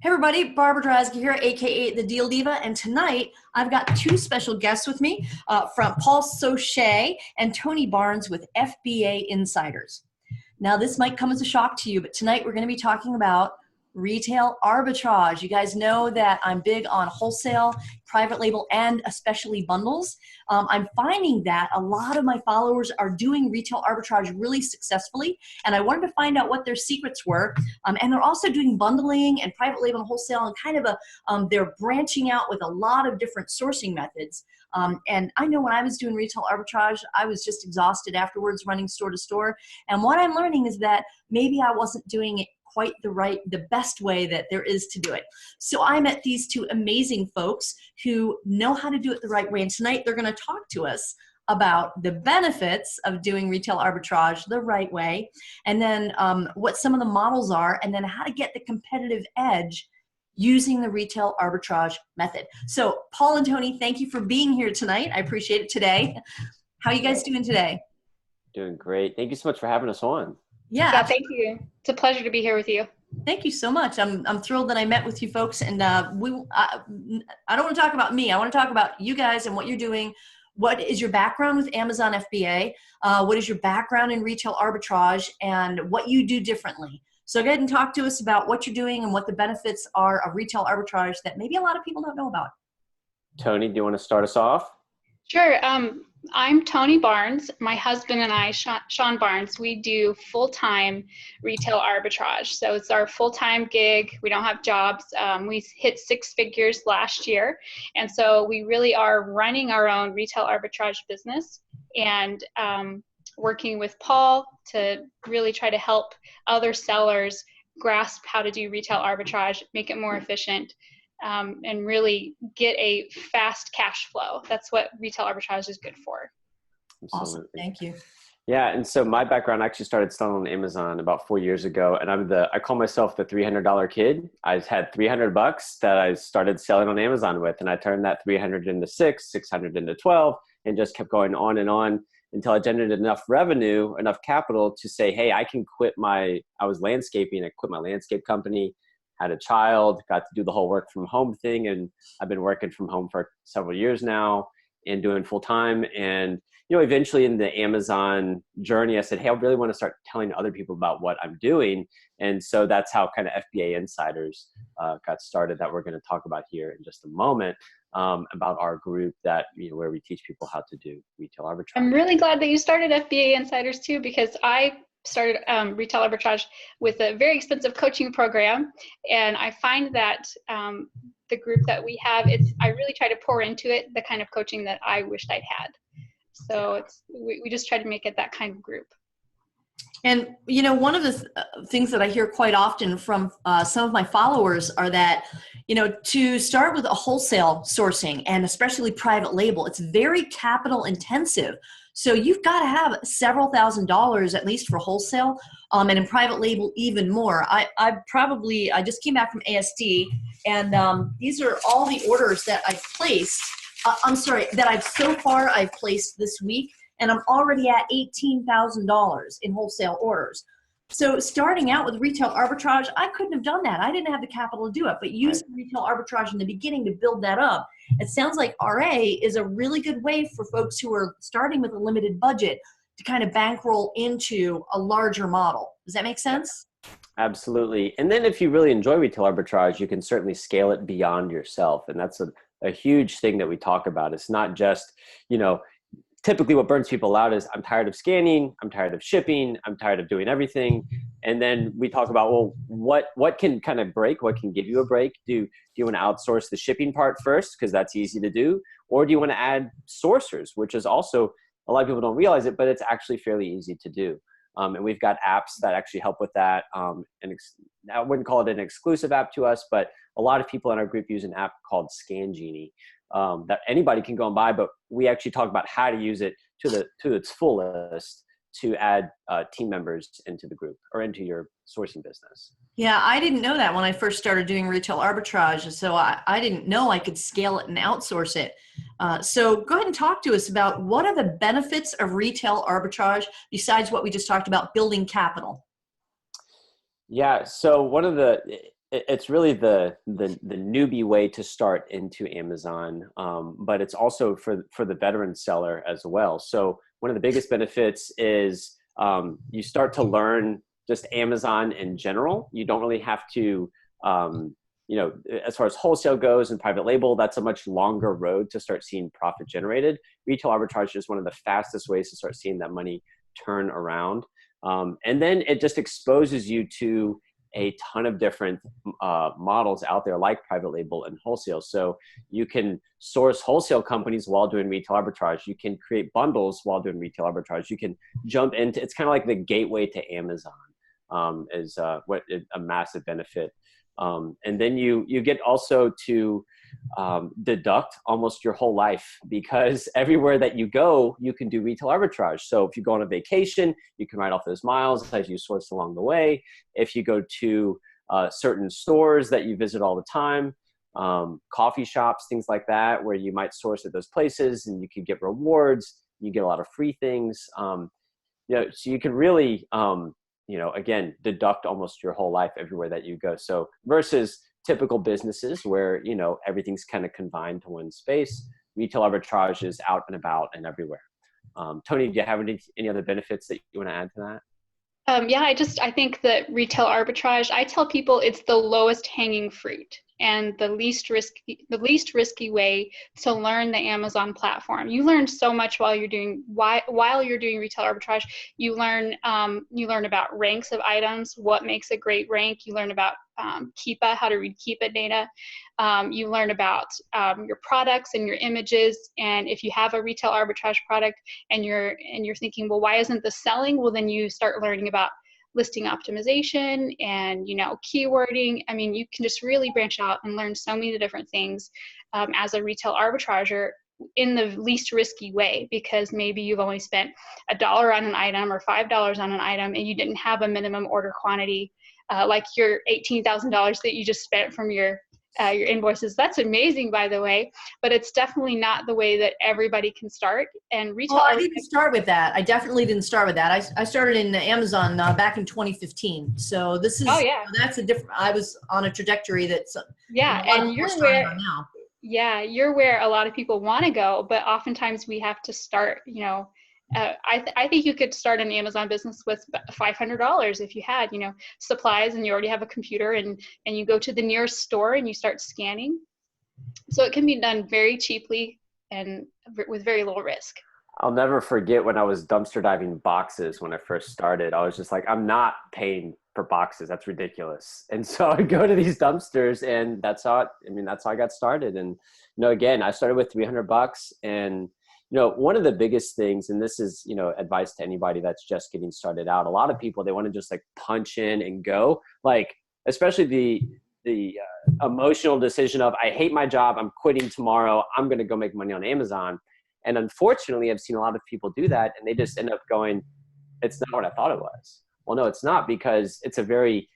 Hey everybody, Barbara Drazga here, aka the Deal Diva, and tonight I've got two special guests with me from Paul Sochet and Tony Barnes with FBA Insiders. Now this might come as a shock to you, but tonight we're going to be talking about retail arbitrage. You guys know that I'm big on wholesale, private label, and especially bundles. I'm finding that a lot of my followers are doing retail arbitrage really successfully, and I wanted to find out what their secrets were. And they're also doing bundling and private label and wholesale, and kind of they're branching out with a lot of different sourcing methods. And I know when I was doing retail arbitrage, I was just exhausted afterwards running store to store. And what I'm learning is that maybe I wasn't doing it quite the best way that there is to do it. So I met these two amazing folks who know how to do it the right way. And tonight they're going to talk to us about the benefits of doing retail arbitrage the right way, and then what some of the models are, and then how to get the competitive edge using the retail arbitrage method. So Paul and Tony, thank you for being here tonight. I appreciate it today. How are you guys doing today? Doing great. Thank you so much for having us on. Yeah, thank you. It's a pleasure to be here with you. Thank you so much. I'm thrilled that I met with you folks, and I don't want to talk about me. I want to talk about you guys and what you're doing. What is your background with Amazon FBA? What is your background in retail arbitrage, and what you do differently? So go ahead and talk to us about what you're doing and what the benefits are of retail arbitrage that maybe a lot of people don't know about. Tony, do you want to start us off? Sure. I'm Tony Barnes. My husband and I, Sean Barnes, we do full-time retail arbitrage. So it's our full-time gig. We don't have jobs. We hit 6 figures last year. And so we really are running our own retail arbitrage business and working with Paul to really try to help other sellers grasp how to do retail arbitrage, make it more efficient, and really get a fast cash flow. That's what retail arbitrage is good for. Absolutely. Awesome. Thank you. Yeah, and so my background, I actually started selling on Amazon about 4 years ago, and I call myself the $300 kid. I had $300 that I started selling on Amazon with, and I turned that 300 into 600 into 12, and just kept going on and on until I generated enough revenue, enough capital to say, hey, I can quit I was landscaping, I quit my landscape company, had a child, got to do the whole work from home thing. And I've been working from home for several years now and doing full time. And, eventually in the Amazon journey, I said, hey, I really want to start telling other people about what I'm doing. And so that's how kind of FBA Insiders got started, that we're going to talk about here in just a moment, about our group that, where we teach people how to do retail arbitrage. I'm really glad that you started FBA Insiders too, because I started retail arbitrage with a very expensive coaching program, and I find that the group that we have, I really try to pour into it the kind of coaching that I wished I'd had. So we just try to make it that kind of group. And one of the things that I hear quite often from some of my followers are that, to start with a wholesale sourcing, and especially private label, it's very capital intensive. So you've got to have several $1,000s at least for wholesale, and in private label even more. I just came back from ASD, and these are all the orders that I've placed. I've placed this week, and I'm already at $18,000 in wholesale orders. So starting out with retail arbitrage, I couldn't have done that. I didn't have the capital to do it, but using retail arbitrage in the beginning to build that up, it sounds like RA is a really good way for folks who are starting with a limited budget to kind of bankroll into a larger model. Does that make sense? Absolutely. And then if you really enjoy retail arbitrage, you can certainly scale it beyond yourself. And that's a huge thing that we talk about. It's not just, typically what burns people out is, I'm tired of scanning, I'm tired of shipping, I'm tired of doing everything. And then we talk about, well, what can kind of break? What can give you a break? Do you want to outsource the shipping part first, because that's easy to do? Or do you want to add sourcers, which is also, a lot of people don't realize it, but it's actually fairly easy to do. And we've got apps that actually help with that. I wouldn't call it an exclusive app to us, but a lot of people in our group use an app called Scan Genie, that anybody can go and buy, but we actually talk about how to use it to its fullest to add team members into the group or into your sourcing business. Yeah, I didn't know that when I first started doing retail arbitrage, so I didn't know I could scale it and outsource it. So go ahead and talk to us about what are the benefits of retail arbitrage besides what we just talked about, building capital. Yeah, so one of the it's really the newbie way to start into Amazon, but it's also for the veteran seller as well. So one of the biggest benefits is you start to learn just Amazon in general. You don't really have to, as far as wholesale goes and private label, that's a much longer road to start seeing profit generated. Retail arbitrage is one of the fastest ways to start seeing that money turn around. And then it just exposes you to a ton of different models out there like private label and wholesale. So you can source wholesale companies while doing retail arbitrage. You can create bundles while doing retail arbitrage. You can jump into, it's kind of like the gateway to Amazon is what a massive benefit. And then you get also to deduct almost your whole life, because everywhere that you go, you can do retail arbitrage. So if you go on a vacation, you can write off those miles as you source along the way. If you go to certain stores that you visit all the time, coffee shops, things like that, where you might source at those places and you can get rewards, you get a lot of free things. So you can really, again, deduct almost your whole life everywhere that you go. So versus typical businesses where, everything's kind of confined to one space, retail arbitrage is out and about and everywhere. Tony, do you have any other benefits that you want to add to that? I think that retail arbitrage, I tell people it's the lowest hanging fruit and the least risky way to learn the Amazon platform. You learn so much while you're doing retail arbitrage. You learn about ranks of items, what makes a great rank. You learn about Keepa, how to read Keepa data. You learn about your products and your images. And if you have a retail arbitrage product and you're thinking, well, why isn't this selling? Well, then you start learning about listing optimization and, keywording. I mean, you can just really branch out and learn so many different things as a retail arbitrager in the least risky way, because maybe you've only spent $1 on an item or $5 on an item and you didn't have a minimum order quantity like your $18,000 that you just spent from your invoices. That's amazing, by the way, but it's definitely not the way that everybody can start. And retail. Well, I didn't start with that. I definitely didn't start with that. I started in Amazon back in 2015. So this is, that's a different, I was on a trajectory that's, and you're where a lot of people want to go, but oftentimes we have to start, I think you could start an Amazon business with $500 if you had, supplies and you already have a computer and you go to the nearest store and you start scanning. So it can be done very cheaply and with very low risk. I'll never forget when I was dumpster diving boxes when I first started. I was just like, I'm not paying for boxes. That's ridiculous. And so I go to these dumpsters and that's how I got started. And, again, I started with $300 and one of the biggest things, and this is, advice to anybody that's just getting started out. A lot of people, they want to just like punch in and go, like, especially the emotional decision of, I hate my job, I'm quitting tomorrow, I'm going to go make money on Amazon. And unfortunately, I've seen a lot of people do that and they just end up going, it's not what I thought it was. Well, no, it's not, because it's a very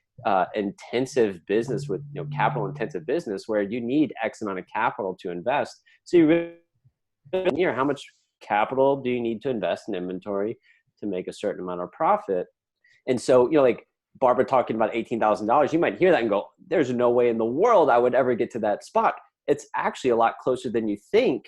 intensive business with, capital intensive business where you need X amount of capital to invest. So you really, how much capital do you need to invest in inventory to make a certain amount of profit? And so, like Barbara talking about $18,000, you might hear that and go, there's no way in the world I would ever get to that spot. It's actually a lot closer than you think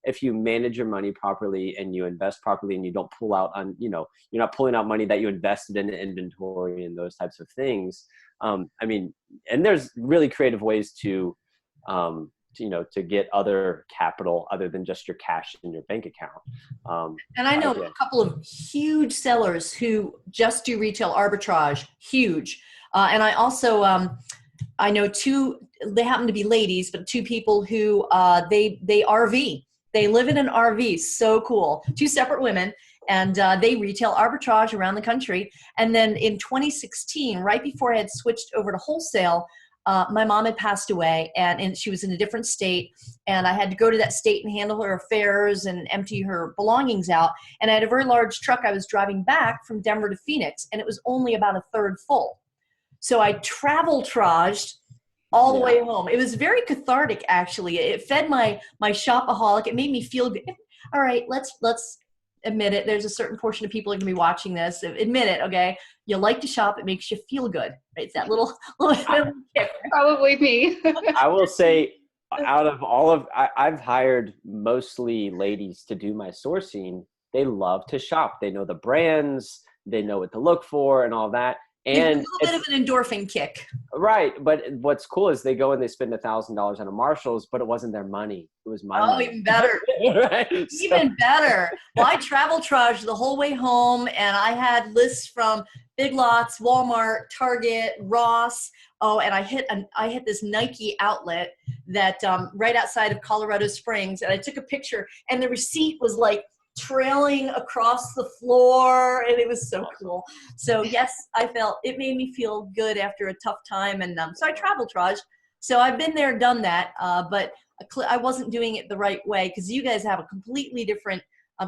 if you manage your money properly and you invest properly and you don't pull out on, you're not pulling out money that you invested in inventory and those types of things. And there's really creative ways to get other capital other than just your cash in your bank account. And I know a couple of huge sellers who just do retail arbitrage, huge. And I also, I know two, they happen to be ladies, but two people who they RV. They live in an RV, so cool. Two separate women, and they retail arbitrage around the country. And then in 2016, right before I had switched over to wholesale, my mom had passed away and she was in a different state, and I had to go to that state and handle her affairs and empty her belongings out. And I had a very large truck. I was driving back from Denver to Phoenix, and it was only about a third full. So I travel-traged all the way home. It was very cathartic, actually. It fed my shopaholic. It made me feel good. All right, let's admit it. There's a certain portion of people are going to be watching this. Admit it, okay? You like to shop. It makes you feel good. Right? It's that little kick. Probably me. I will say, out of all of, I've hired mostly ladies to do my sourcing. They love to shop. They know the brands. They know what to look for and all that. And a little bit of an endorphin kick. Right. But what's cool is they go and they spend $1,000 on a Marshalls, but it wasn't their money. It was my money. Even better. Right? Even better. Well, I travel-traged the whole way home, and I had lists from Big Lots, Walmart, Target, Ross. Oh, and I hit this Nike outlet that right outside of Colorado Springs, and I took a picture, and the receipt was like trailing across the floor, and it was so cool. So yes, I felt it made me feel good after a tough time, and so I travel-traged. So I've been there, done that, but I wasn't doing it the right way, because you guys have a completely different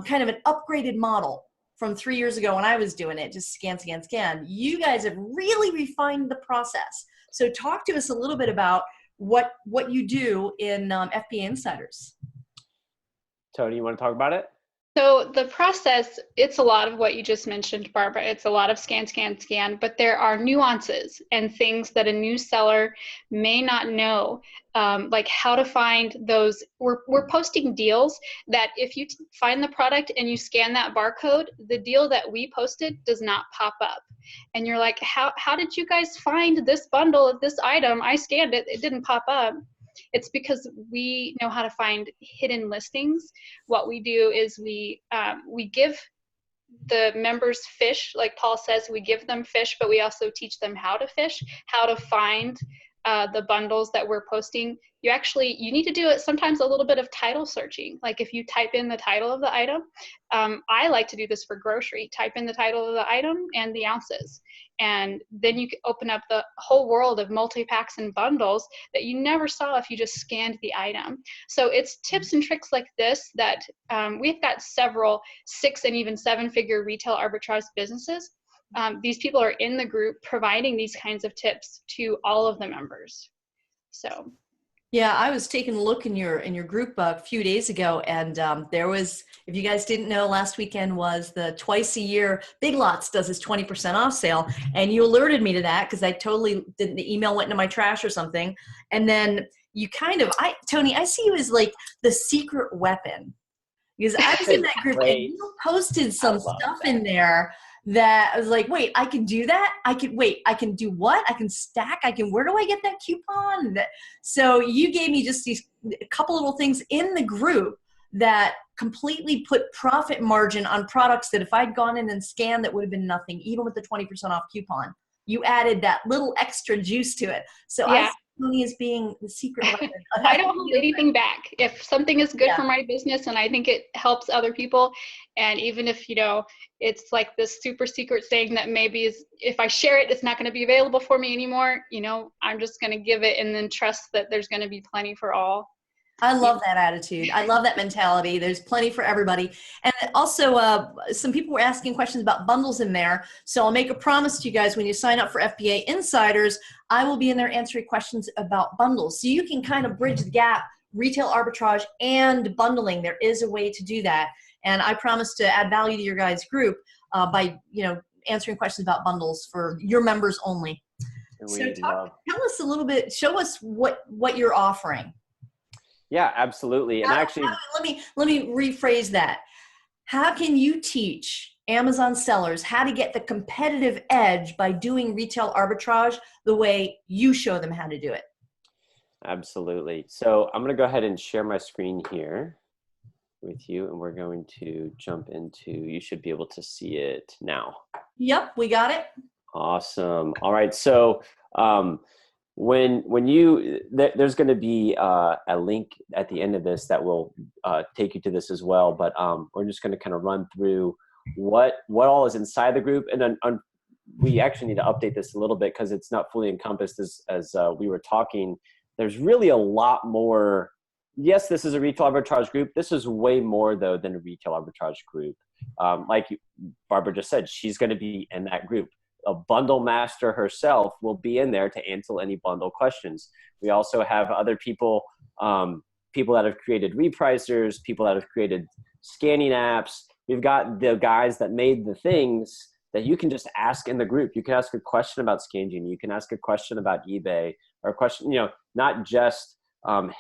kind of an upgraded model from 3 years ago when I was doing it, just scan, scan, scan. You guys have really refined the process. So talk to us a little bit about what you do in FBA Insiders. Tony, you want to talk about it? So the process, it's a lot of what you just mentioned, Barbara. It's a lot of scan, scan, scan, but there are nuances and things that a new seller may not know, like how to find those. We're posting deals that if you find the product and you scan that barcode, the deal that we posted does not pop up. And you're like, how did you guys find this bundle of this item? I scanned it, it didn't pop up. It's because we know how to find hidden listings. What we do is we give the members fish, like Paul says, we give them fish, but we also teach them how to fish, how to find the bundles that we're posting. You need to do it sometimes a little bit of title searching. Like if you type in the title of the item, I like to do this for grocery, type in the title of the item and the ounces. And then you can open up the whole world of multi-packs and bundles that you never saw if you just scanned the item. So it's tips and tricks like this that we've got several 6 and even 7-figure retail arbitrage businesses. These people are in the group providing these kinds of tips to all of the members. So. Yeah, I was taking a look in your group a few days ago, and there was, if you guys didn't know, last weekend was the twice a year Big Lots does this 20% off sale, and you alerted me to that because I totally didn't. The email went into my trash or something, and then you Tony, I see you as like the secret weapon, because I was in that group and you posted some stuff in there that I was like, wait, I can do that? I can do what? I can stack, where do I get that coupon? So you gave me just these a couple little things in the group that completely put profit margin on products that if I'd gone in and scanned, that would have been nothing, even with the 20% off coupon. You added that little extra juice to it. So yeah. I see Tony as being the secret weapon. I don't hold anything back. If something is good for my business and I think it helps other people, and even if, it's like this super secret thing that maybe is, if I share it, it's not going to be available for me anymore, I'm just going to give it and then trust that there's going to be plenty for all. I love that attitude. I love that mentality. There's plenty for everybody. And also, some people were asking questions about bundles in there. So I'll make a promise to you guys, when you sign up for FBA Insiders, I will be in there answering questions about bundles. So you can kind of bridge the gap, retail arbitrage and bundling. There is a way to do that. And I promise to add value to your guys' group by, answering questions about bundles for your members only. So tell us a little bit, show us what you're offering. Yeah, absolutely. And actually, let me rephrase that. How can you teach Amazon sellers how to get the competitive edge by doing retail arbitrage the way you show them how to do it? Absolutely. So I'm going to go ahead and share my screen here with you, and we're going to jump into, you should be able to see it now. Yep, we got it. Awesome. All right. So when you, there's going to be a link at the end of this that will take you to this as well. But we're just going to kind of run through what all is inside the group. And then we actually need to update this a little bit because it's not fully encompassed as we were talking. There's really a lot more. Yes, this is a retail arbitrage group. This is way more, though, than a retail arbitrage group. Like Barbara just said, she's going to be in that group. A bundle master herself will be in there to answer any bundle questions. We also have other people, people that have created repricers, people that have created scanning apps. We've got the guys that made the things that you can just ask in the group. You can ask a question about Scangene. You can ask a question about eBay, or a question, not just,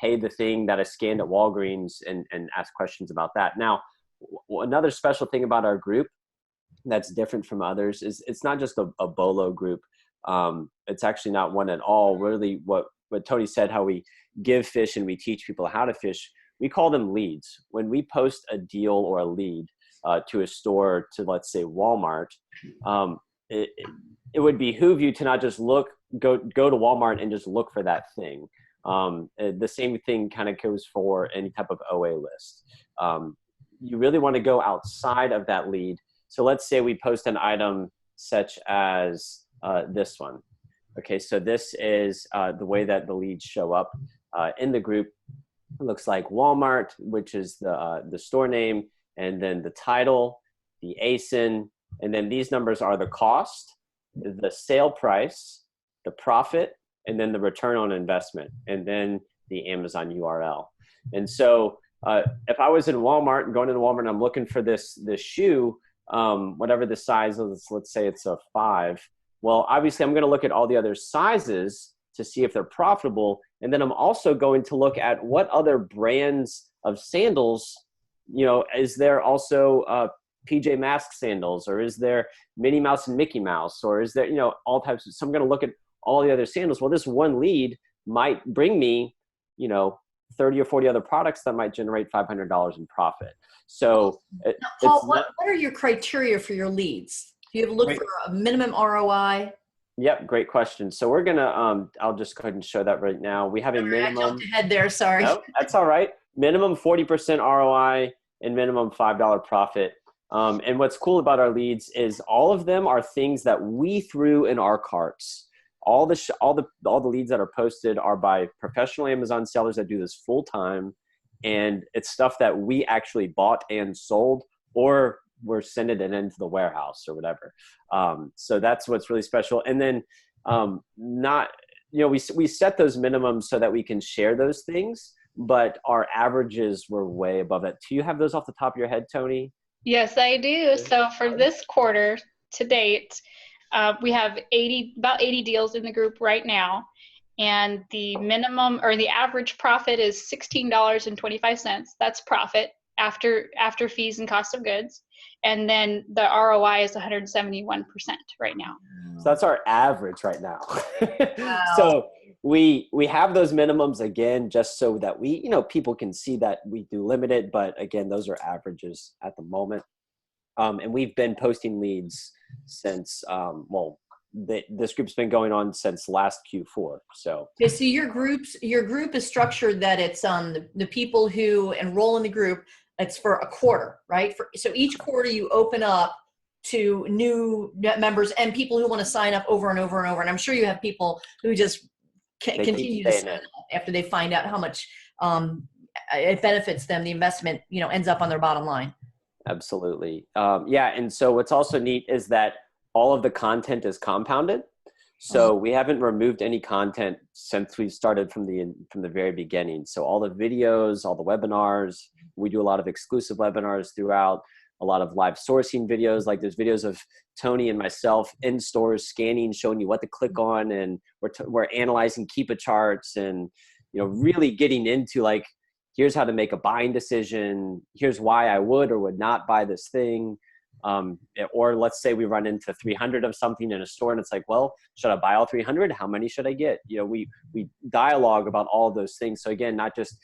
hey, the thing that I scanned at Walgreens, and ask questions about that. Now, another special thing about our group that's different from others is it's not just a BOLO group. It's actually not one at all. Really, what Tony said, how we give fish and we teach people how to fish, we call them leads. When we post a deal or a lead to a store, to let's say Walmart, it would behoove you to not just go to Walmart and just look for that thing. The same thing kind of goes for any type of OA list. You really want to go outside of that lead. So let's say we post an item such as this one. Okay, so this is the way that the leads show up in the group. It looks like Walmart, which is the store name, and then the title, the ASIN, and then these numbers are the cost, the sale price, the profit, and then the return on investment, and then the Amazon URL. And so if I was in Walmart and going to Walmart and I'm looking for this shoe, whatever the size is, let's say it's a 5. Well, obviously I'm going to look at all the other sizes to see if they're profitable. And then I'm also going to look at what other brands of sandals, is there also PJ Masks sandals, or is there Minnie Mouse and Mickey Mouse, or is there, all types of, so I'm going to look at all the other sandals. Well, this one lead might bring me, 30 or 40 other products that might generate $500 in profit. So now, Paul, what are your criteria for your leads? Do you have to look for a minimum ROI? Yep, great question. So we're gonna, I'll just go ahead and show that right now. We have a minimum. I jumped ahead there, sorry. No, that's all right. Minimum 40% ROI and minimum $5 profit. And what's cool about our leads is all of them are things that we threw in our carts. All the leads that are posted are by professional Amazon sellers that do this full time, and it's stuff that we actually bought and sold, or we're sending it into the warehouse or whatever. So that's what's really special. And then we set those minimums so that we can share those things, but our averages were way above that. Do you have those off the top of your head, Tony? Yes, I do. So for this quarter to date, we have about 80 deals in the group right now. And the minimum, or the average profit, is $16.25. That's profit after fees and cost of goods. And then the ROI is 171% right now. So that's our average right now. Wow. So we have those minimums again, just so that we, people can see that we do limit it. But again, those are averages at the moment. And we've been posting leads since, this group's been going on since last Q4. So okay, so your group is structured that it's the people who enroll in the group, it's for a quarter, right? So each quarter you open up to new members and people who want to sign up over and over and over. And I'm sure you have people who just continue to sign up after they find out how much it benefits them. The investment, ends up on their bottom line. Absolutely. And so what's also neat is that all of the content is compounded. So we haven't removed any content since we started from the very beginning. So all the videos, all the webinars, we do a lot of exclusive webinars throughout, a lot of live sourcing videos. Like there's videos of Tony and myself in stores scanning, showing you what to click on, and we're analyzing Keepa charts, and really getting into like, here's how to make a buying decision. Here's why I would or would not buy this thing. Or let's say we run into 300 of something in a store and it's like, well, should I buy all 300? How many should I get? We dialogue about all of those things. So again, not just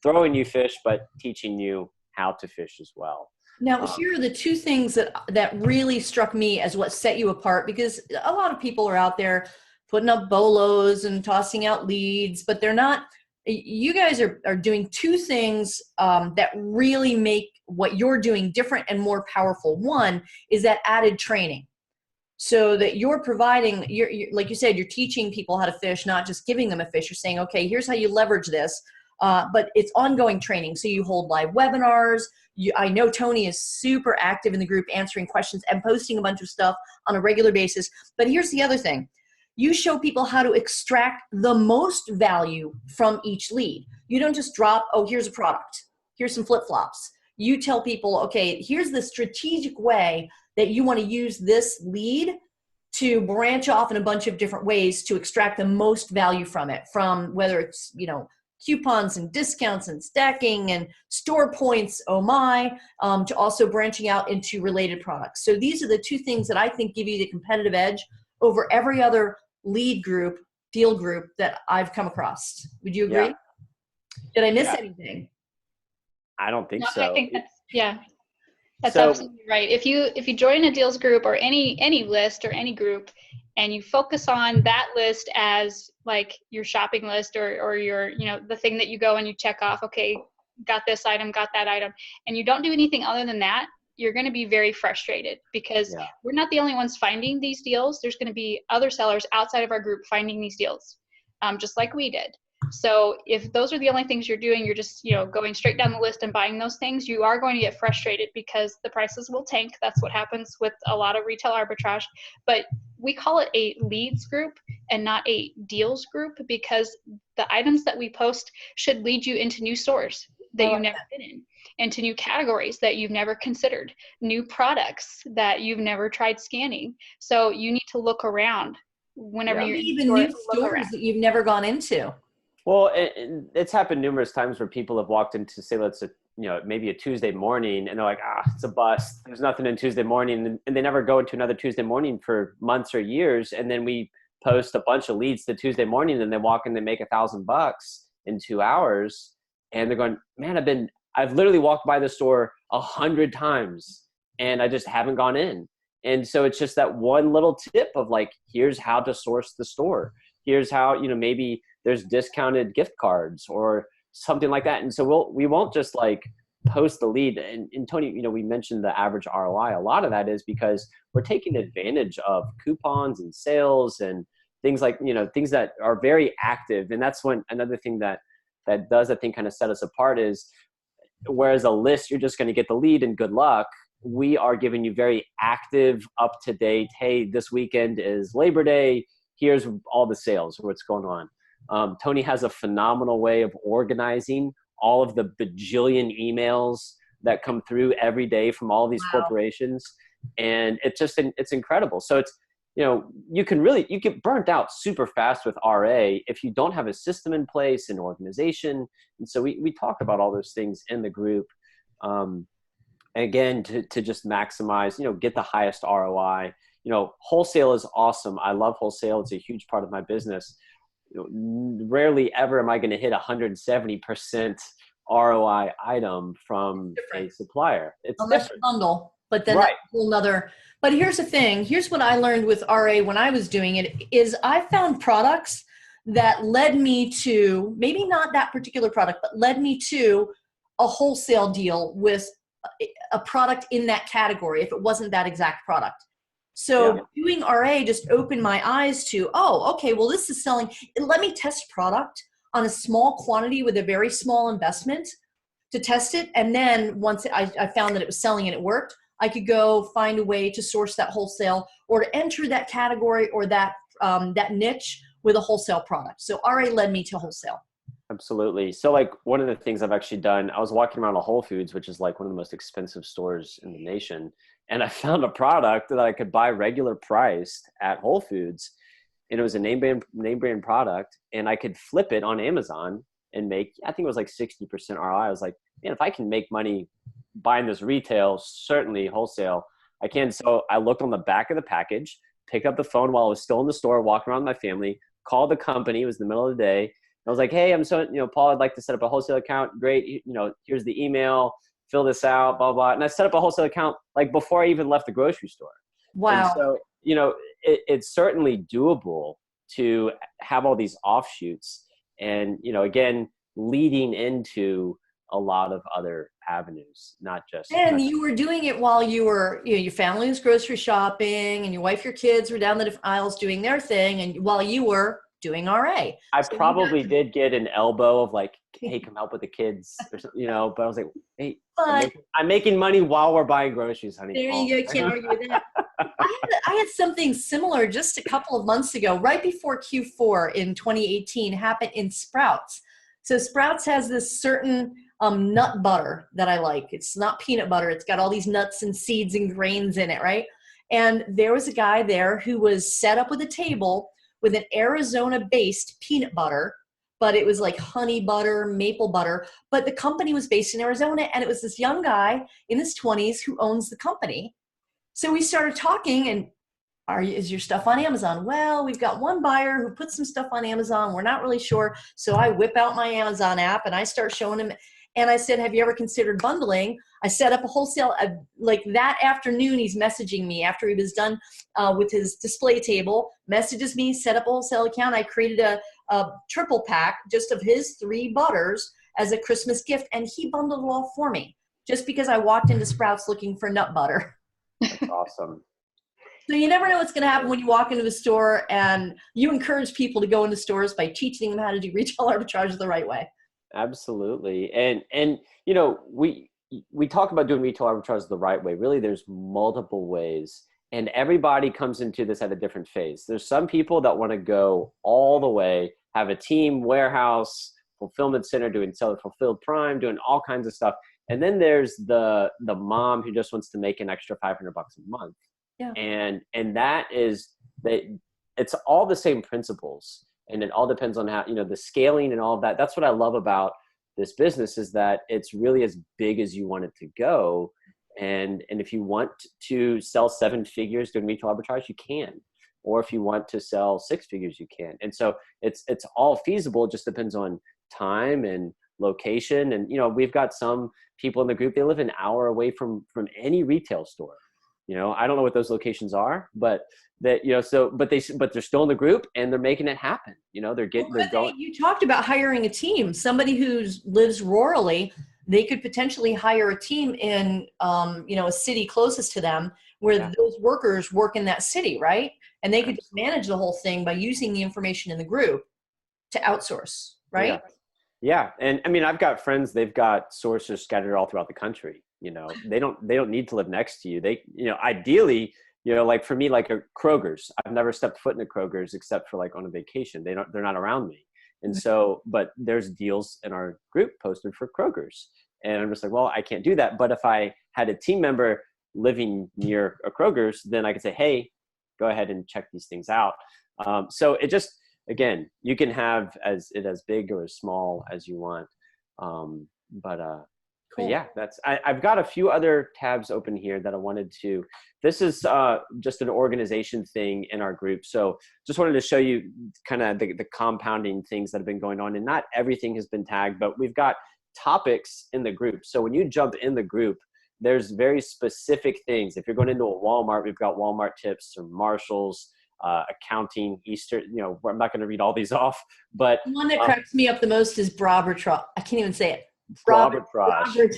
throwing you fish, but teaching you how to fish as well. Now, here are the two things that really struck me as what set you apart, because a lot of people are out there putting up bolos and tossing out leads, but they're not. You guys are doing two things that really make what you're doing different and more powerful. One is that added training, so that you're providing, like you said, you're teaching people how to fish, not just giving them a fish. You're saying, okay, here's how you leverage this, but it's ongoing training. So you hold live webinars. I know Tony is super active in the group, answering questions and posting a bunch of stuff on a regular basis. But here's the other thing. You show people how to extract the most value from each lead. You don't just drop, oh, here's a product. Here's some flip-flops. you tell people, okay, here's the strategic way that you want to use this lead to branch off in a bunch of different ways to extract the most value from it, from whether it's, coupons and discounts and stacking and store points, oh my, to also branching out into related products. So these are the two things that I think give you the competitive edge over every other lead group, deal group that I've come across. Would you agree? Yeah. Did I miss anything? I don't think No, so. I think that's So- absolutely right. If you join a deals group or any list or any group, and you focus on that list as like your shopping list or your, the thing that you go and you check off, okay, got this item, got that item, and you don't do anything other than that, you're going to be very frustrated because we're not the only ones finding these deals. There's going to be other sellers outside of our group finding these deals, just like we did. So if those are the only things you're doing, you're just, going straight down the list and buying those things, you are going to get frustrated because the prices will tank. That's what happens with a lot of retail arbitrage. But we call it a leads group and not a deals group because the items that we post should lead you into new stores that you've never been in, into new categories that you've never considered, new products that you've never tried scanning. So you need to look around whenever you're even new stores that you've never gone into. Well, it's happened numerous times where people have walked into, say, maybe a Tuesday morning, and they're like, it's a bust. There's nothing in Tuesday morning. And they never go into another Tuesday morning for months or years. And then we post a bunch of leads to Tuesday morning, and they walk in, they make $1,000 in 2 hours. And they're going, man, I've literally walked by the store 100 times and I just haven't gone in. And so it's just that one little tip of like, here's how to source the store. Here's how, maybe there's discounted gift cards or something like that. And so we won't just like post the lead. And Tony, we mentioned the average ROI. A lot of that is because we're taking advantage of coupons and sales and things like, things that are very active. And that's another thing that does, I think, kind of set us apart is, whereas a list, you're just going to get the lead and good luck. We are giving you very active, up-to-date, hey, this weekend is Labor Day. Here's all the sales, what's going on. Tony has a phenomenal way of organizing all of the bajillion emails that come through every day from all these corporations. And it's incredible. So it's, you get burnt out super fast with RA if you don't have a system in place, an organization. And so we talk about all those things in the group. Again, to just maximize, get the highest ROI. Wholesale is awesome. I love wholesale. It's a huge part of my business. Rarely ever am I going to hit 170% ROI item from a supplier. It's unless different. you bundle, but then that's a whole nother. But here's the thing. Here's what I learned with RA when I was doing it is I found products that led me to, maybe not that particular product, but led me to a wholesale deal with a product in that category if it wasn't that exact product. So doing RA just opened my eyes to, okay, well, this is selling. Let me test product on a small quantity with a very small investment to test it. And then once I found that it was selling and it worked, I could go find a way to source that wholesale or to enter that category or that niche with a wholesale product. So RA led me to wholesale. Absolutely. So like one of the things I've actually done, I was walking around a Whole Foods, which is like one of the most expensive stores in the nation. And I found a product that I could buy regular priced at Whole Foods. And it was a name brand product. And I could flip it on Amazon and make, I think it was like 60% ROI. I was like, man, if I can make money buying this retail, certainly wholesale, I can. So I looked on the back of the package, picked up the phone while I was still in the store, walking around with my family, called the company. It was the middle of the day. I was like, hey, Paul, I'd like to set up a wholesale account. Great. Here's the email, fill this out, blah, blah. And I set up a wholesale account like before I even left the grocery store. Wow. And so, it's certainly doable to have all these offshoots and, again, leading into a lot of other avenues, not just. And you were doing it while you were, your family was grocery shopping and your wife, your kids were down the aisles doing their thing. And while you were doing RA. I probably did get an elbow of like, hey, come help with the kids or something, but I was like, hey, I'm making money while we're buying groceries, honey. There you go. Can't argue with that. I had something similar just a couple of months ago, right before Q4 in 2018 happened in Sprouts. So Sprouts has this certain nut butter that I like. It's not peanut butter. It's got all these nuts and seeds and grains in it, right? And there was a guy there who was set up with a table with an Arizona-based peanut butter, but it was like honey butter, maple butter. But the company was based in Arizona, and it was this young guy in his 20s who owns the company. So we started talking, and is your stuff on Amazon? Well, we've got one buyer who put some stuff on Amazon. We're not really sure. So I whip out my Amazon app and I start showing him. And I said, have you ever considered bundling? I set up a wholesale, like that afternoon, he's messaging me after he was done with his display table, messages me, set up a wholesale account. I created a triple pack just of his 3 butters as a Christmas gift. And he bundled it all for me just because I walked into Sprouts looking for nut butter. That's awesome. So you never know what's going to happen when you walk into a store, and you encourage people to go into stores by teaching them how to do retail arbitrage the right way. Absolutely. And you know, we talk about doing retail arbitrage the right way. Really, there's multiple ways, and everybody comes into this at a different phase. There's some people that want to go all the way, have a team, warehouse, fulfillment center, doing seller fulfilled prime, doing all kinds of stuff. And then there's the mom who just wants to make an extra $500 a month. Yeah. And that is that it's all the same principles, and it all depends on how, you know, the scaling and all of that. That's what I love about this business, is that it's really as big as you want it to go. And if you want to sell 7 figures doing retail arbitrage, you can. Or if you want to sell 6 figures, you can. And so it's all feasible. It just depends on time and location. And, you know, we've got some people in the group, they live an hour away from any retail store. You know, I don't know what those locations are, but that, you know, so, but they're still in the group and they're making it happen. You know, they're going. You talked about hiring a team, somebody who lives rurally. They could potentially hire a team in, you know, a city closest to them where those workers work in that city, right? And they could just manage the whole thing by using the information in the group to outsource, right? Yeah. And I mean, I've got friends, they've got sources scattered all throughout the country. You know, they don't need to live next to you. They, you know, ideally, you know, like for me, like a Kroger's, I've never stepped foot in a Kroger's except for like on a vacation. They're not around me. And so, but there's deals in our group posted for Kroger's. And I'm just like, well, I can't do that. But if I had a team member living near a Kroger's, then I could say, hey, go ahead and check these things out. So it just, again, you can have as big or as small as you want. But yeah, I've got a few other tabs open here that I wanted to, this is just an organization thing in our group. So just wanted to show you kind of the compounding things that have been going on, and not everything has been tagged, but we've got topics in the group. So when you jump in the group, there's very specific things. If you're going into a Walmart, we've got Walmart tips or Marshalls, accounting, Easter, you know, I'm not going to read all these off, but the one that cracks me up the most is Arbitrage. I can't even say it. Arbitrage.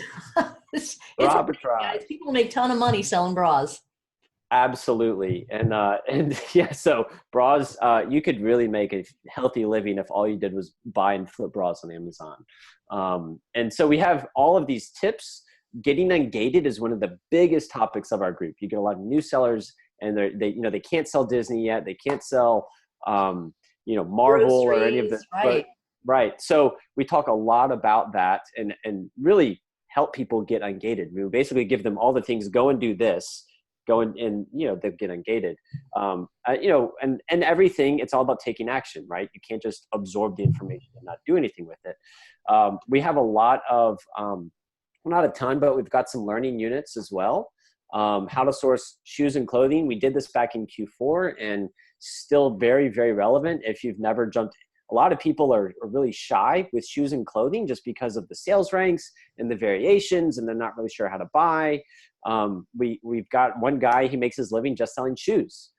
It's Arbitrage. guys. People make a ton of money selling bras. Absolutely. And yeah, so bras, you could really make a healthy living if all you did was buy and flip bras on Amazon. And so we have all of these tips. Getting ungated is one of the biggest topics of our group. You get a lot of new sellers, and they can't sell Disney yet. They can't sell, Marvel or any of the, right. Right. So we talk a lot about that and really help people get ungated. We basically give them all the things, go and do this, go and they get ungated. And everything, it's all about taking action, right? You can't just absorb the information and not do anything with it. We have a lot of, not a ton, but we've got some learning units as well. How to source shoes and clothing. We did this back in Q4 and still very, very relevant. If you've never jumped, a lot of people are really shy with shoes and clothing just because of the sales ranks and the variations, and they're not really sure how to buy. We've got one guy, he makes his living just selling shoes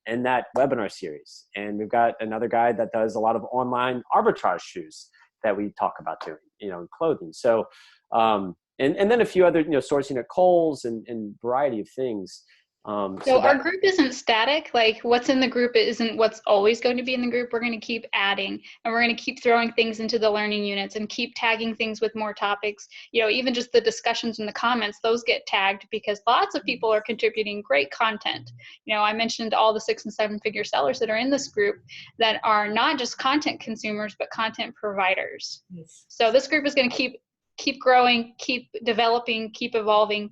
in that webinar series. And we've got another guy that does a lot of online arbitrage shoes that we talk about doing, clothing. So, and then a few other, sourcing at Kohl's and variety of things. So our group isn't static. Like what's in the group isn't what's always going to be in the group. We're going to keep adding, and we're going to keep throwing things into the learning units and keep tagging things with more topics. You know, even just the discussions in the comments, those get tagged because lots of people are contributing great content. You know, I mentioned all the 6 and 7 figure sellers that are in this group that are not just content consumers, but content providers. Yes. So this group is going to keep growing, keep developing, keep evolving.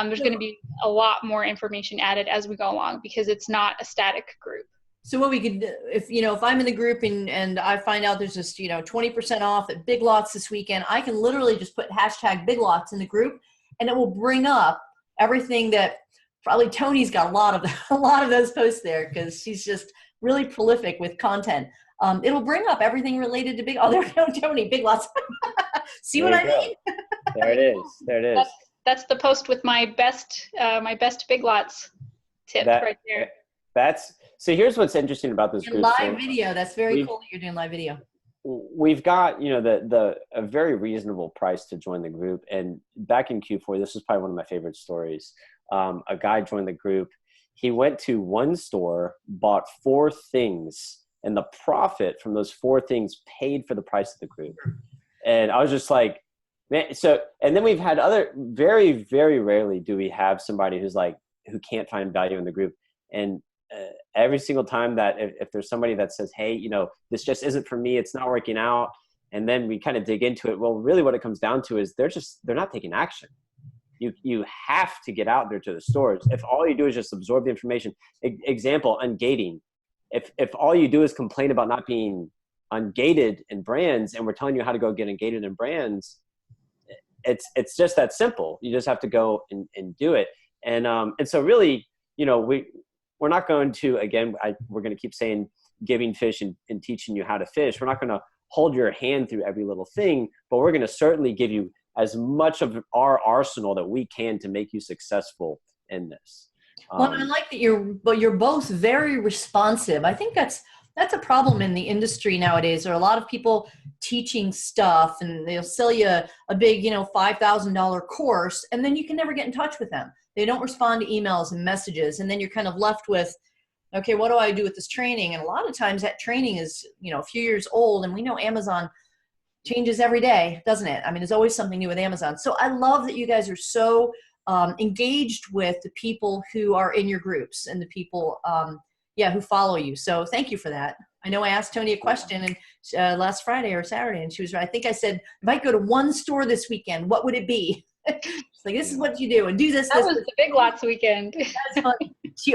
There's going to be a lot more information added as we go along because it's not a static group. So what we could, if I'm in the group and I find out there's just, 20% off at Big Lots this weekend, I can literally just put hashtag Big Lots in the group and it will bring up everything that probably Tony's got a lot of those posts there because she's just really prolific with content. It'll bring up everything related to there we go, Tony, Big Lots. See what I mean? There it is. There it is. That's the post with my best Big Lots tip right there. So here's what's interesting about this group. Live video. That's very cool that you're doing live video. We've got, a very reasonable price to join the group. And back in Q4, this was probably one of my favorite stories. A guy joined the group. He went to one store, bought 4 things, and the profit from those 4 things paid for the price of the group. And I was just like, man, and then we've had very, very rarely do we have somebody who can't find value in the group. And every single time that if there's somebody that says, hey, this just isn't for me, it's not working out. And then we kind of dig into it. Well, really what it comes down to is they're not taking action. You have to get out there to the stores. If all you do is just absorb the information, example, ungating. If all you do is complain about not being ungated in brands and we're telling you how to go get ungated in brands, it's just that simple. You just have to go and do it. And so really, we're not going to, again, we're going to keep saying giving fish and teaching you how to fish. We're not going to hold your hand through every little thing, but we're going to certainly give you as much of our arsenal that we can to make you successful in this. Well, I like that you're both very responsive. I think that's a problem in the industry nowadays. There are a lot of people teaching stuff and they'll sell you a big, $5,000 course and then you can never get in touch with them. They don't respond to emails and messages. And then you're kind of left with, okay, what do I do with this training? And a lot of times that training is, a few years old and we know Amazon changes every day, doesn't it? I mean, there's always something new with Amazon. So I love that you guys are so engaged with the people who are in your groups and the people, who follow you. So thank you for that. I know I asked Tony a question and last Friday or Saturday, and she was right. I think I said, if I go to one store this weekend, what would it be? She's like, this is what you do and do this. That was the Big Lots weekend. She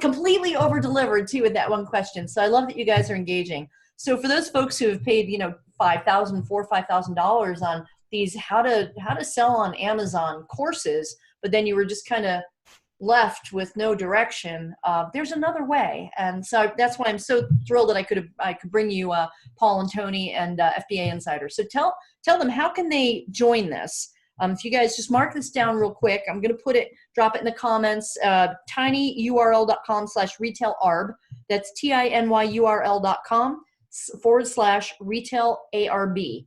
completely over-delivered too with that one question. So I love that you guys are engaging. So for those folks who have paid, $4,000 or $5,000 on these how to sell on Amazon courses, but then you were just kind of left with no direction, there's another way. And so that's why I'm so thrilled that I could bring you Paul and Tony and FBA Insiders. So tell them, how can they join this? If you guys just mark this down real quick, I'm going to drop it in the comments, tinyurl.com/retailarb. That's tinyurl.com/retailarb.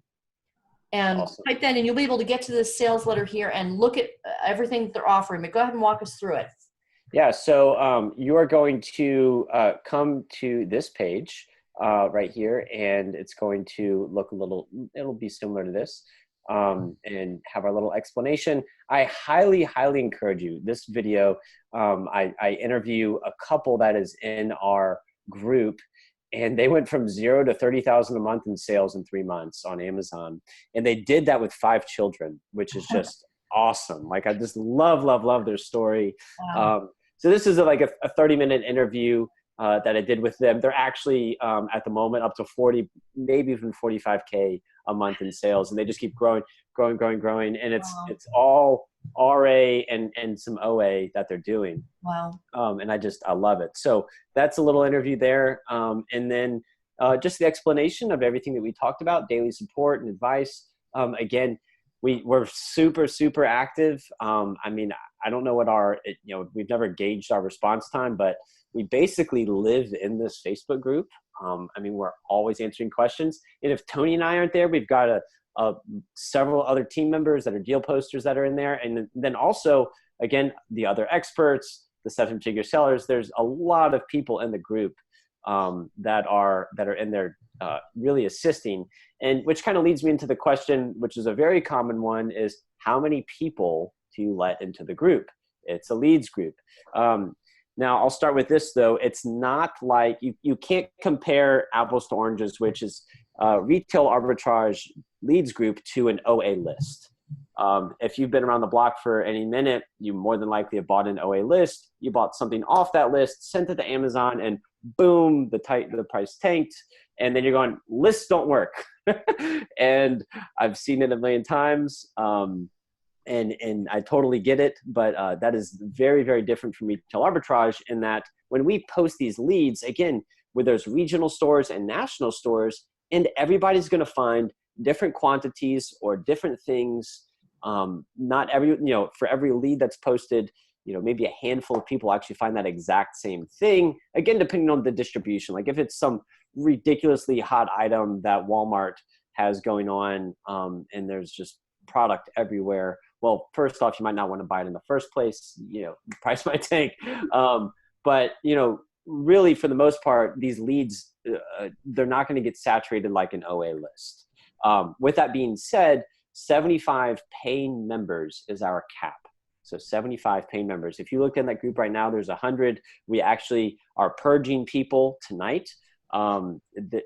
And awesome. Type that in. You'll be able to get to this sales letter here and look at everything that they're offering. But go ahead and walk us through it. Yeah, so you are going to come to this page right here, and it's going to look it'll be similar to this, and have our little explanation. I highly, highly encourage you. This video, I interview a couple that is in our group, and they went from 0 to 30,000 a month in sales in 3 months on Amazon. And they did that with 5 children, which is just awesome. Like, I just love their story. Wow. So this is like a 30-minute interview that I did with them. They're actually at the moment up to 40, maybe even 45K a month in sales. And they just keep growing. And it's all RA and some OA that they're doing. Wow. And I love it. So that's a little interview there. And then just the explanation of everything that we talked about, daily support and advice. Again, we're super, super active. I mean, I don't know what we've never gauged our response time, but we basically live in this Facebook group. I mean, we're always answering questions. And if Tony and I aren't there, we've got several other team members that are deal posters that are in there. And then also, again, the other experts, the 7-figure sellers, there's a lot of people in the group that are in there really assisting. And which kind of leads me into the question, which is a very common one, is how many people do you let into the group? It's a leads group. Now I'll start with this though. It's not like you can't compare apples to oranges, which is retail arbitrage leads group to an OA list. If you've been around the block for any minute, you more than likely have bought an OA list. You bought something off that list, sent it to Amazon, and boom, the price tanked. And then you're going, lists don't work. And I've seen it a million times. And I totally get it, but that is very, very different from retail arbitrage in that when we post these leads, again, where there's regional stores and national stores, and everybody's going to find different quantities or different things. Not every, for every lead that's posted, maybe a handful of people actually find that exact same thing. Again, depending on the distribution. Like if it's some ridiculously hot item that Walmart has going on, and there's just product everywhere. Well, first off, you might not want to buy it in the first place. The price might tank. But really, for the most part, these leads, they're not going to get saturated like an OA list. With that being said, 75 paying members is our cap. So 75 paying members. If you look in that group right now, there's 100. We actually are purging people tonight.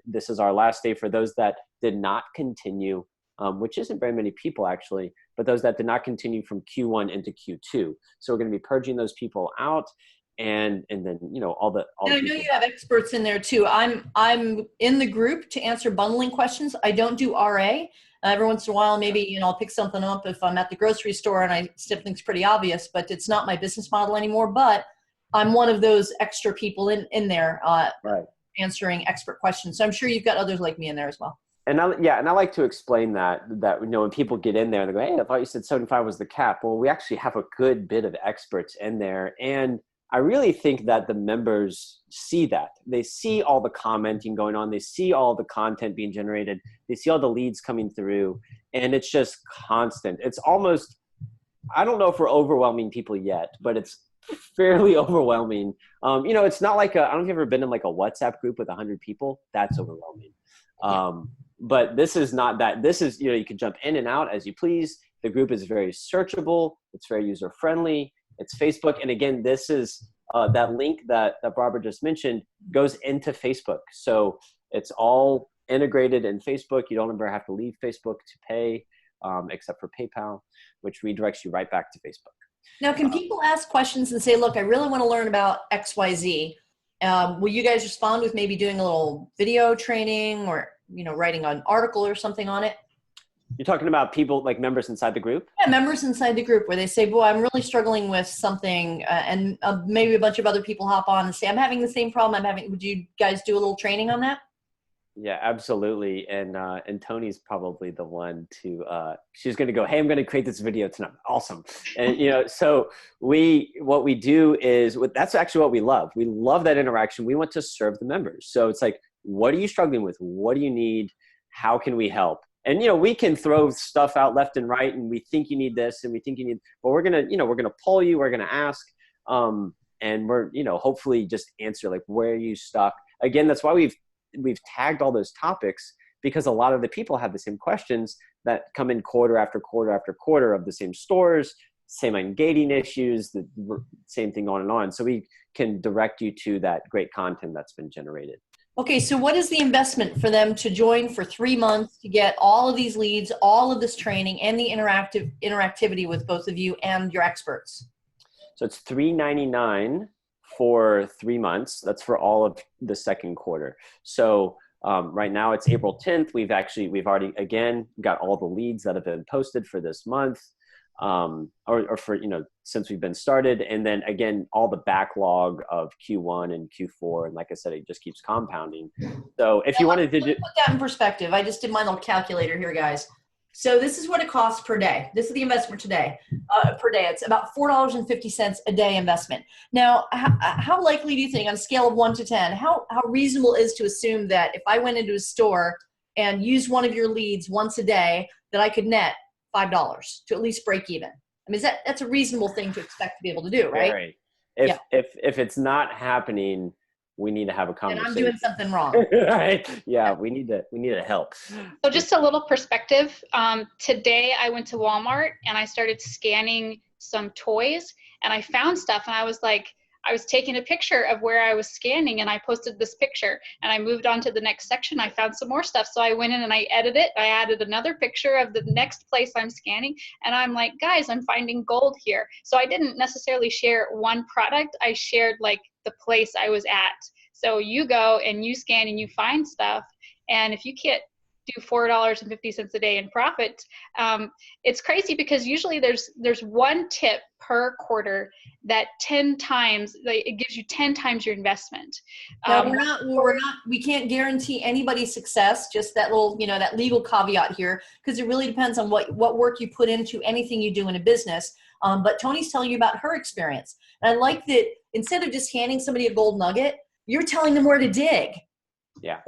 This is our last day for those that did not continue, which isn't very many people actually, but those that did not continue from Q1 into Q2. So we're going to be purging those people out. And then, all the I know you have experts in there too. I'm in the group to answer bundling questions. I don't do RA. Every once in a while, maybe, I'll pick something up if I'm at the grocery store and I still think it's pretty obvious, but it's not my business model anymore. But I'm one of those extra people in there right, answering expert questions. So I'm sure you've got others like me in there as well. And I like to explain that when people get in there and they go, hey, I thought you said 75 was the cap. Well, we actually have a good bit of experts in there. And I really think that the members see that. They see all the commenting going on. They see all the content being generated. They see all the leads coming through. And it's just constant. It's almost, I don't know if we're overwhelming people yet, but it's fairly overwhelming. It's not like I don't know if you've ever been in like a WhatsApp group with 100 people. That's overwhelming. But this is not that. This is, you can jump in and out as you please. The group is very searchable. It's very user-friendly. It's Facebook. And again, this is that link that Barbara just mentioned goes into Facebook. So it's all integrated in Facebook. You don't ever have to leave Facebook to pay, except for PayPal, which redirects you right back to Facebook. Now, can people ask questions and say, look, I really want to learn about XYZ. Will you guys respond with maybe doing a little video training or, writing an article or something on it? You're talking about people like members inside the group? Yeah, members inside the group where they say, boy, I'm really struggling with something. And maybe a bunch of other people hop on and say, I'm having the same problem I'm having. Would you guys do a little training on that? Yeah, absolutely. And Tony's probably the one she's going to go, hey, I'm going to create this video tonight. Awesome. And, so what we do is that's actually what we love. We love that interaction. We want to serve the members. So it's like, what are you struggling with? What do you need? How can we help? And, we can throw stuff out left and right and we think you need this and we think you need, but we're going to, we're going to poll you. We're going to ask, and we're, hopefully just answer like, where are you stuck? Again, that's why we've tagged all those topics because a lot of the people have the same questions that come in quarter after quarter after quarter of the same stores, same ungating issues, the same thing on and on. So we can direct you to that great content that's been generated. Okay, so what is the investment for them to join for 3 months to get all of these leads, all of this training, and the interactivity with both of you and your experts? So it's $399 for 3 months. That's for all of the second quarter. So right now it's April 10th. We've already, again, got all the leads that have been posted for this month. Or for, since we've been started. And then again, all the backlog of Q1 and Q4. And like I said, it just keeps compounding. So if you wanted to put that in perspective, I just did my little calculator here, guys. So this is what it costs per day. This is the investment per day. It's about $4.50 a day investment. Now, how likely do you think on a scale of 1 to 10, how reasonable is to assume that if I went into a store and used one of your leads once a day, that I could net $5 to at least break even? I mean, that's a reasonable thing to expect to be able to do, right? If it's not happening, we need to have a And conversation. I'm doing something wrong. Right? Yeah, we need to help. So just a little perspective. Today I went to Walmart and I started scanning some toys and I found stuff and I was taking a picture of where I was scanning and I posted this picture and I moved on to the next section. I found some more stuff. So I went in and I edited it. I added another picture of the next place I'm scanning. And I'm like, guys, I'm finding gold here. So I didn't necessarily share one product. I shared like the place I was at. So you go and you scan and you find stuff. And if you can't do $4.50 a day in profit, it's crazy because usually there's one tip per quarter that 10 times, like, it gives you 10 times your investment. Now we can't guarantee anybody's success, just that little, that legal caveat here, because it really depends on what work you put into anything you do in a business. But Tony's telling you about her experience. And I like that instead of just handing somebody a gold nugget, you're telling them where to dig. Yeah.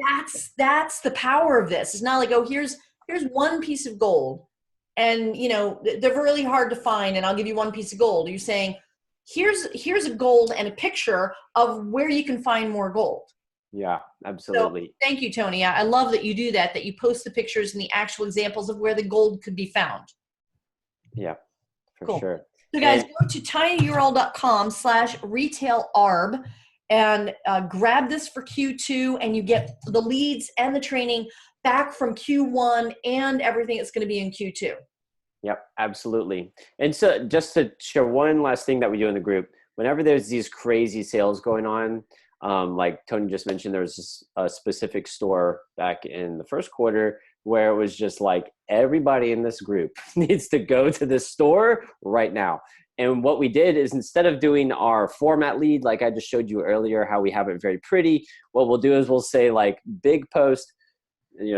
That's the power of this. It's not like, oh, here's one piece of gold and they're really hard to find and I'll give you one piece of gold. You're saying here's a gold and a picture of where you can find more gold. Yeah, absolutely. So, thank you, Tony. I love that you do that you post the pictures and the actual examples of where the gold could be found. Yeah, for cool. sure. So guys, go to tinyurl.com/retailarb and grab this for Q2 and you get the leads and the training back from Q1 and everything that's going to be in Q2. Yep, absolutely. And so just to share one last thing that we do in the group, whenever there's these crazy sales going on, like Tony just mentioned, there was a specific store back in the first quarter where it was just like everybody in this group needs to go to this store right now. And what we did is instead of doing our format lead, like I just showed you earlier, how we have it very pretty, what we'll do is we'll say like big post,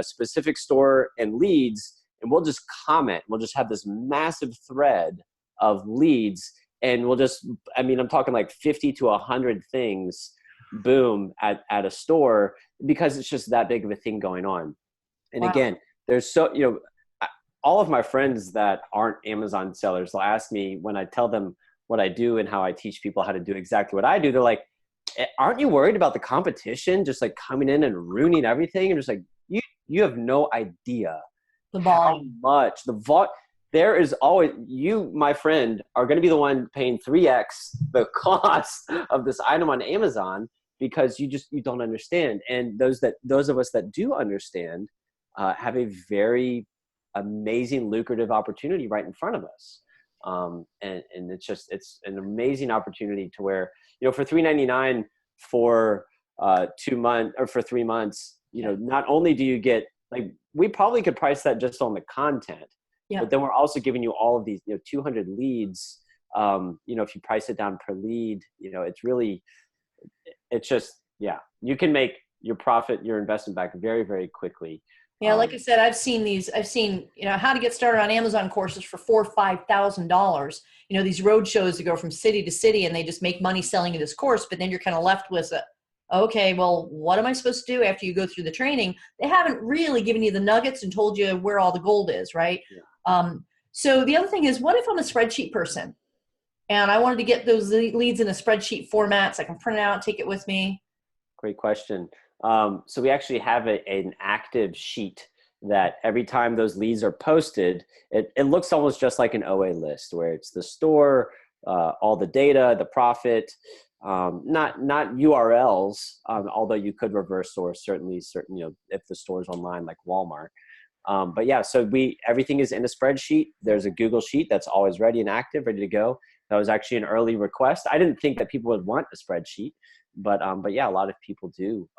specific store and leads, and we'll just comment. We'll just have this massive thread of leads and we'll just, I'm talking like 50 to 100 things, boom, at a store because it's just that big of a thing going on. And wow. Again, there's all of my friends that aren't Amazon sellers, they'll ask me when I tell them what I do and how I teach people how to do exactly what I do. They're like, aren't you worried about the competition just like coming in and ruining everything? And just like, you have no idea how much there is always, you, my friend, are going to be the one paying 3x the cost of this item on Amazon because you don't understand. And those of us that do understand have a very amazing lucrative opportunity right in front of us. And it's an amazing opportunity to where, for $3.99 for 2 months or for 3 months, not only do you get, like, we probably could price that just on the content, but then we're also giving you all of these, 200 leads. If you price it down per lead, you can make your profit, your investment back very, very quickly. Yeah, like I said, I've seen how to get started on Amazon courses for $4,000 or $5,000. These road shows that go from city to city and they just make money selling you this course, but then you're kind of left with okay, well, what am I supposed to do after you go through the training? They haven't really given you the nuggets and told you where all the gold is, right? Yeah. So the other thing is, what if I'm a spreadsheet person and I wanted to get those leads in a spreadsheet format so I can print it out, take it with me? Great question. So we actually have an active sheet that every time those leads are posted, it looks almost just like an OA list where it's the store, all the data, the profit, not URLs, although you could reverse source certainly if the store's online like Walmart. But yeah, so everything is in a spreadsheet. There's a Google Sheet that's always ready and active, ready to go. That was actually an early request. I didn't think that people would want a spreadsheet, but yeah, a lot of people do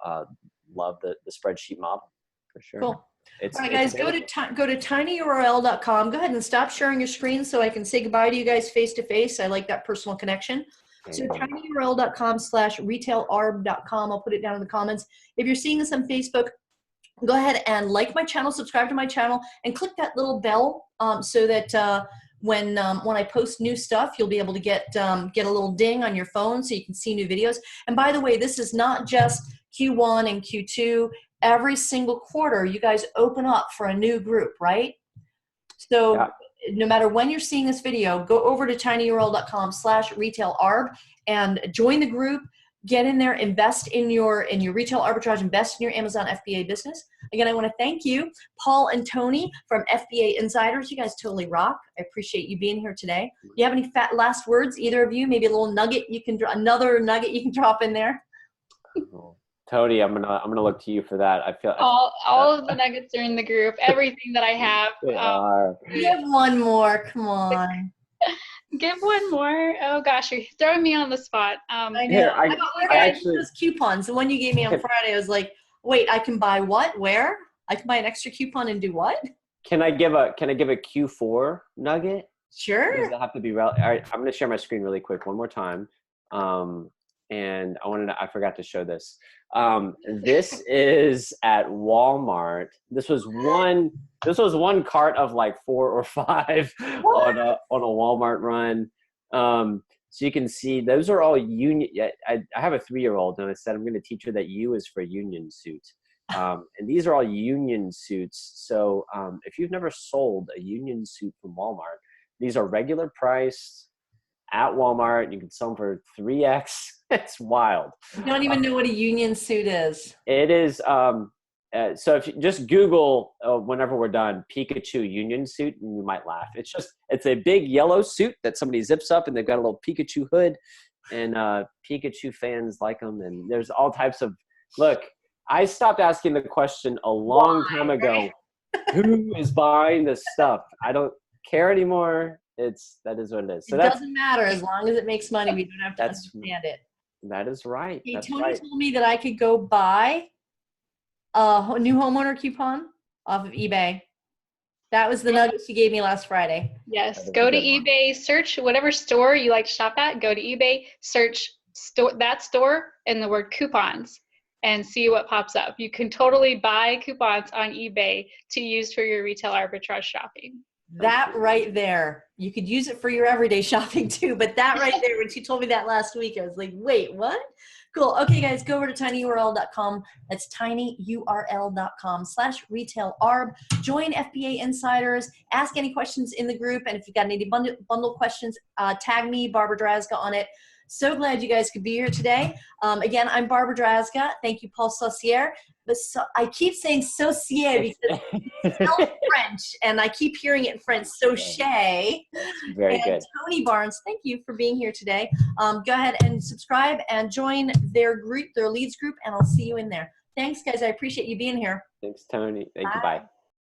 love the spreadsheet model for sure. Cool. All right, guys, go to tinyurl.com. Go ahead and stop sharing your screen so I can say goodbye to you guys face to face. I like that personal connection. So tinyurl.com/retailarb.com. I'll put it down in the comments. If you're seeing this on Facebook, go ahead and like my channel, subscribe to my channel, and click that little bell so that when I post new stuff, you'll be able to get a little ding on your phone so you can see new videos. And by the way, this is not just Q1 and Q2. Every single quarter, you guys open up for a new group, right? So no matter when you're seeing this video, go over to tinyurl.com/retailarb and join the group. Get in there, invest in your retail arbitrage, invest in your Amazon FBA business. Again, I want to thank you, Paul and Tony from FBA Insiders. You guys totally rock. I appreciate you being here today. Do you have any last words, either of you? Maybe a little nugget another nugget you can drop in there. Tony, I'm gonna look to you for that. I feel all of the nuggets are in the group. Everything that I have. they are. Give one more. Come on. Give one more. Oh gosh, you're throwing me on the spot. I know. Here, I actually those coupons. The one you gave me on Friday, I was like, wait, I can buy what? Where? I can buy an extra coupon and do what? Can I give a Q4 nugget? Sure. Does it have to be all right, I'm going to share my screen really quick one more time. And I forgot to show this. This is at Walmart. This was one cart of like 4 or 5 on a Walmart run. So you can see those are all union. I have a 3-year-old, and I said I'm going to teach her that U is for union suit. And these are all union suits. So if you've never sold a union suit from Walmart, these are regular price at Walmart. You can sell them for 3x. It's wild. You don't even know what a union suit is. It is. So if you just Google whenever we're done, Pikachu union suit, and you might laugh. It's a big yellow suit that somebody zips up, and they've got a little Pikachu hood, and Pikachu fans like them. And there's all types of, look, I stopped asking the question a long time ago. Who is buying this stuff? I don't care anymore. That is what it is. So it doesn't matter as long as it makes money. We don't have to understand it. That is right. Hey, That's Tony right. told me that I could go buy a new homeowner coupon off of eBay. That was the nugget she gave me last Friday. Yes, go to eBay, search whatever store you like to shop at, go to eBay, search that store and the word coupons and see what pops up. You can totally buy coupons on eBay to use for your retail arbitrage shopping. That right there. You could use it for your everyday shopping too, but that right there, when she told me that last week, I was like, wait, what? Cool. Okay, guys, go over to tinyurl.com. That's tinyurl.com/retailarb. Join FBA Insiders. Ask any questions in the group. And if you've got any bundle questions, tag me, Barbara Drazga, on it. So glad you guys could be here today. Again, I'm Barbara Drazga. Thank you, Paul Saucier. But I keep saying Saucier because it's spelled French, and I keep hearing it in French. Saucier. Very and good. Tony Barnes, thank you for being here today. Go ahead and subscribe and join their group, their leads group, and I'll see you in there. Thanks, guys. I appreciate you being here. Thanks, Tony. Thank you. Bye. Bye.